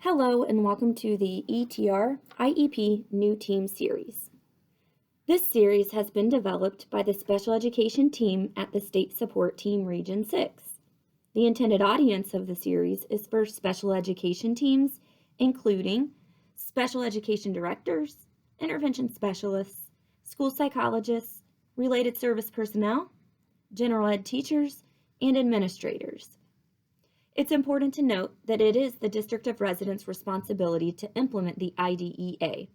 Hello and welcome to the ETR IEP New Team Series. This series has been developed by the Special Education Team at the State Support Team Region 6. The intended audience of the series is for special education teams, including special education directors, intervention specialists, school psychologists, related service personnel, general ed teachers, and administrators. It's important to note that it is the District of Residence' responsibility to implement the IDEA.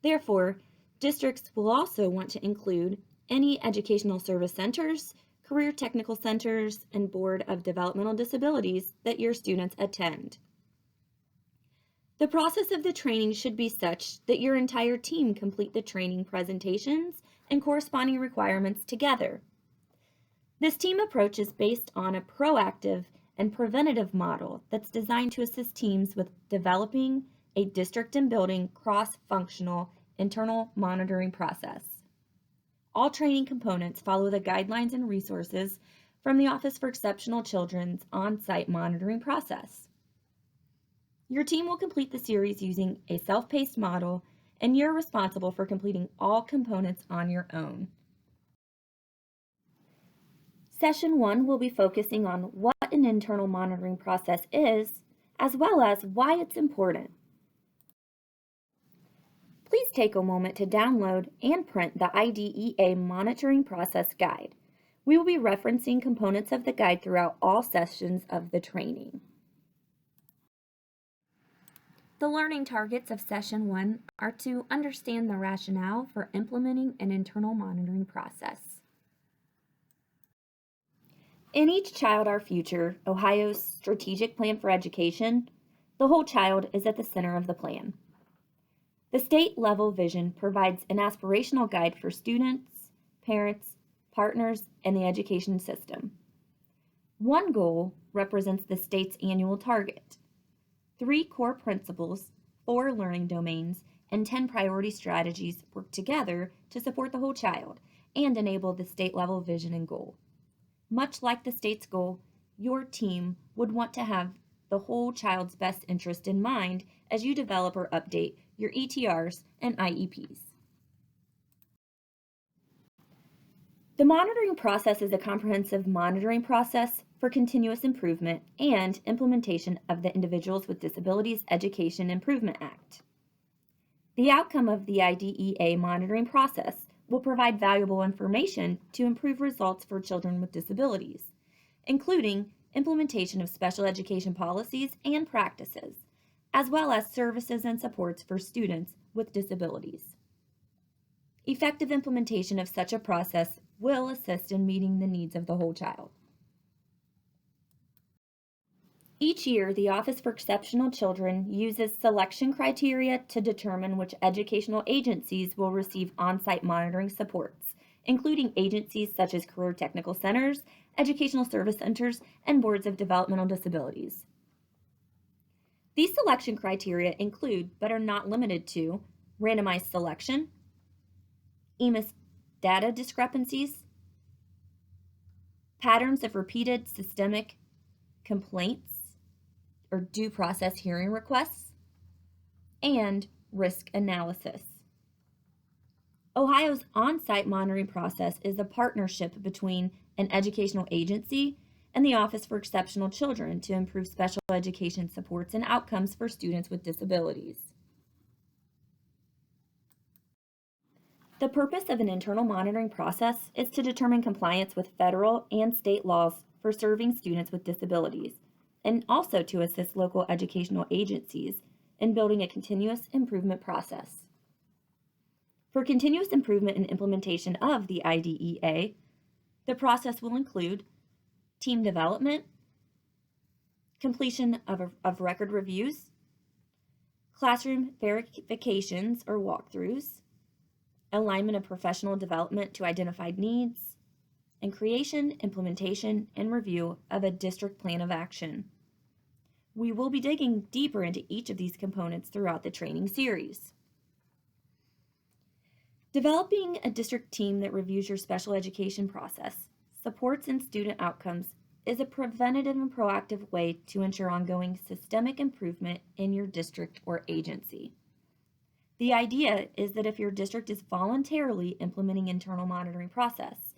Therefore, districts will also want to include any educational service centers, career technical centers, and Board of Developmental Disabilities that your students attend. The process of the training should be such that your entire team complete the training presentations and corresponding requirements together. This team approach is based on a proactive and preventative model that's designed to assist teams with developing a district and building cross-functional internal monitoring process. All training components follow the guidelines and resources from the Office for Exceptional Children's on-site monitoring process. Your team will complete the series using a self-paced model, and you're responsible for completing all components on your own. Session 1 will be focusing on what an internal monitoring process is, as well as why it's important. Please take a moment to download and print the IDEA Monitoring Process Guide. We will be referencing components of the guide throughout all sessions of the training. The learning targets of Session 1 are to understand the rationale for implementing an internal monitoring process. In Each Child, Our Future, Ohio's Strategic Plan for Education, the whole child is at the center of the plan. The state-level vision provides an aspirational guide for students, parents, partners, and the education system. One goal represents the state's annual target. 3 core principles, 4 learning domains, and 10 priority strategies work together to support the whole child and enable the state-level vision and goal. Much like the state's goal, your team would want to have the whole child's best interest in mind as you develop or update your ETRs and IEPs. The monitoring process is a comprehensive monitoring process for continuous improvement and implementation of the Individuals with Disabilities Education Improvement Act. The outcome of the IDEA monitoring process will provide valuable information to improve results for children with disabilities, including implementation of special education policies and practices, as well as services and supports for students with disabilities. Effective implementation of such a process will assist in meeting the needs of the whole child. Each year, the Office for Exceptional Children uses selection criteria to determine which educational agencies will receive on-site monitoring supports, including agencies such as career technical centers, educational service centers, and boards of developmental disabilities. These selection criteria include, but are not limited to, randomized selection, EMIS data discrepancies, patterns of repeated systemic complaints or due process hearing requests, and risk analysis. Ohio's on-site monitoring process is a partnership between an educational agency and the Office for Exceptional Children to improve special education supports and outcomes for students with disabilities. The purpose of an internal monitoring process is to determine compliance with federal and state laws for serving students with disabilities, and also to assist local educational agencies in building a continuous improvement process. For continuous improvement and implementation of the IDEA, the process will include team development, completion of record reviews, classroom verifications or walkthroughs, alignment of professional development to identified needs, and creation, implementation, and review of a district plan of action. We will be digging deeper into each of these components throughout the training series. Developing a district team that reviews your special education process, supports and student outcomes, is a preventative and proactive way to ensure ongoing systemic improvement in your district or agency. The idea is that if your district is voluntarily implementing internal monitoring process,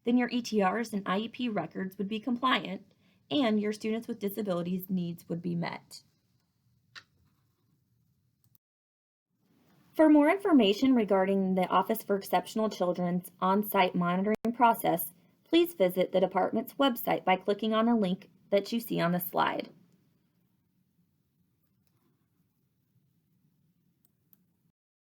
then your ETRs and IEP records would be compliant and your students with disabilities needs would be met. For more information regarding the Office for Exceptional Children's on-site monitoring process, please visit the department's website by clicking on the link that you see on the slide.